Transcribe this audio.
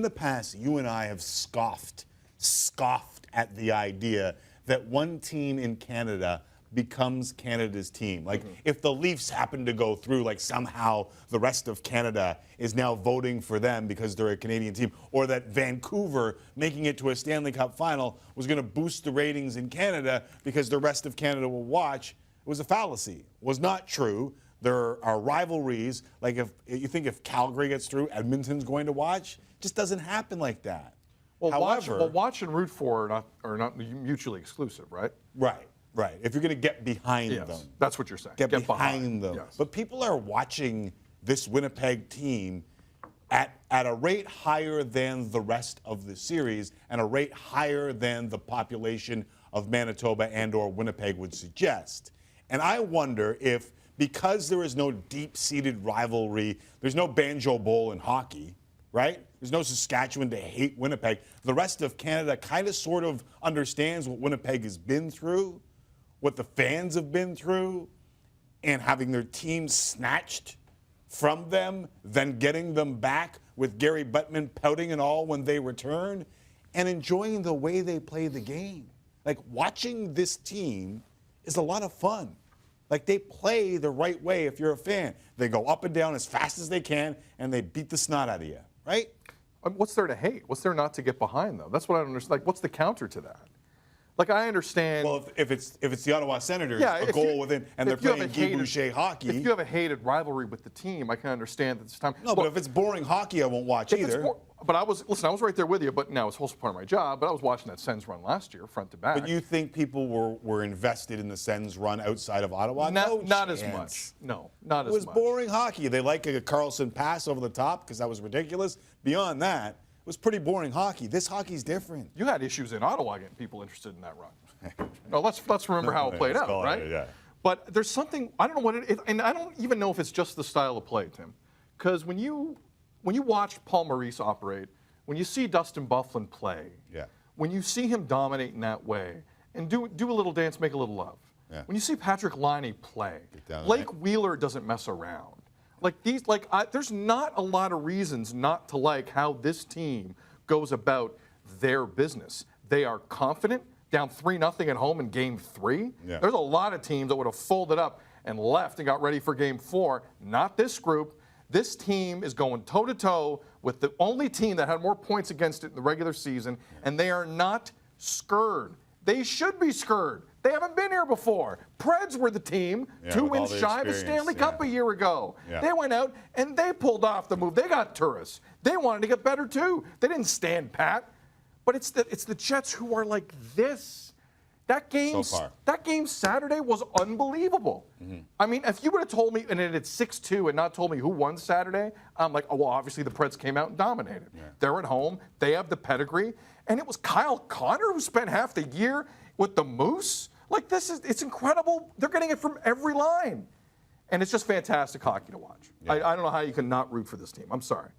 In the past, you and I have scoffed at the idea that one team in Canada becomes Canada's team. Like, if the Leafs happen to go through, like somehow the rest of Canada is now voting for them because they're a Canadian team, or that Vancouver making it to a Stanley Cup final was going to boost the ratings in Canada because the rest of Canada will watch, it was a fallacy. It was not true. There are rivalries. Like, if you think if Calgary gets through, Edmonton's going to watch. It just doesn't happen like that. Well, However, watch and root for are not mutually exclusive, right? Right. If you're going to get behind Yes, them. that's what you're saying. Get behind them. Yes. But people are watching this Winnipeg team at a rate higher than the rest of the series and a rate higher than the population of Manitoba and or Winnipeg would suggest. And I wonder if, because there is no deep-seated rivalry, there's no Banjo Bowl in hockey, right? There's no Saskatchewan to hate Winnipeg. The rest of Canada kind of sort of understands what Winnipeg has been through, what the fans have been through, and having their teams snatched from them, then getting them back with Gary Bettman pouting and all when they return, and enjoying the way they play the game. Like, watching this team is a lot of fun. Like, they play the right way if you're a fan. They go up and down as fast as they can, and they beat the snot out of you, right? What's there to hate? What's there not to get behind, though? That's what I don't understand. Like, what's the counter to that? Like, I understand. Well, if it's the Ottawa Senators, a goal within, and they're playing Guy Boucher hockey. If you have a hated rivalry with the team, I can understand that this time. No, but if it's boring hockey, I won't watch either. But I was right there with you. But now it's also part of my job. But I was watching that Sens run last year, front to back. But you think people were invested in the Sens run outside of Ottawa? Not as much. No, not as much. It was boring hockey. They like a Carlson pass over the top because that was ridiculous. Beyond that, it was pretty boring hockey. This hockey's different. You had issues in Ottawa getting people interested in that run. No, let's remember how it played out, right? Yeah. But there's something, I don't know what it is, and I don't even know if it's just the style of play, Tim. Because when you watch Paul Maurice operate, when you see Dustin Byfuglien play, when you see him dominate in that way, and do a little dance, make a little love. Yeah. When you see Patrick Laine play, Blake Wheeler doesn't mess around. There's not a lot of reasons not to like how this team goes about their business. They are confident, down 3-0 at home in Game 3. Yeah. There's a lot of teams that would have folded up and left and got ready for Game 4. Not this group. This team is going toe-to-toe with the only team that had more points against it in the regular season, and they are not scared. They should be scared. They haven't been here before. Preds were the team, 2 wins shy of the Stanley Cup a year ago. Yeah. They went out and they pulled off the move. They got tourists. They wanted to get better too. They didn't stand pat. But it's the Jets who are like this. That game Saturday was unbelievable. I mean, if you would have told me, and it's 6-2, and not told me who won Saturday, I'm like, oh, well, obviously the Preds came out and dominated. Yeah. They're at home. They have the pedigree. And it was Kyle Connor who spent half the year with the Moose. Like, it's incredible. They're getting it from every line. And it's just fantastic hockey to watch. Yeah. I don't know how you can not root for this team. I'm sorry.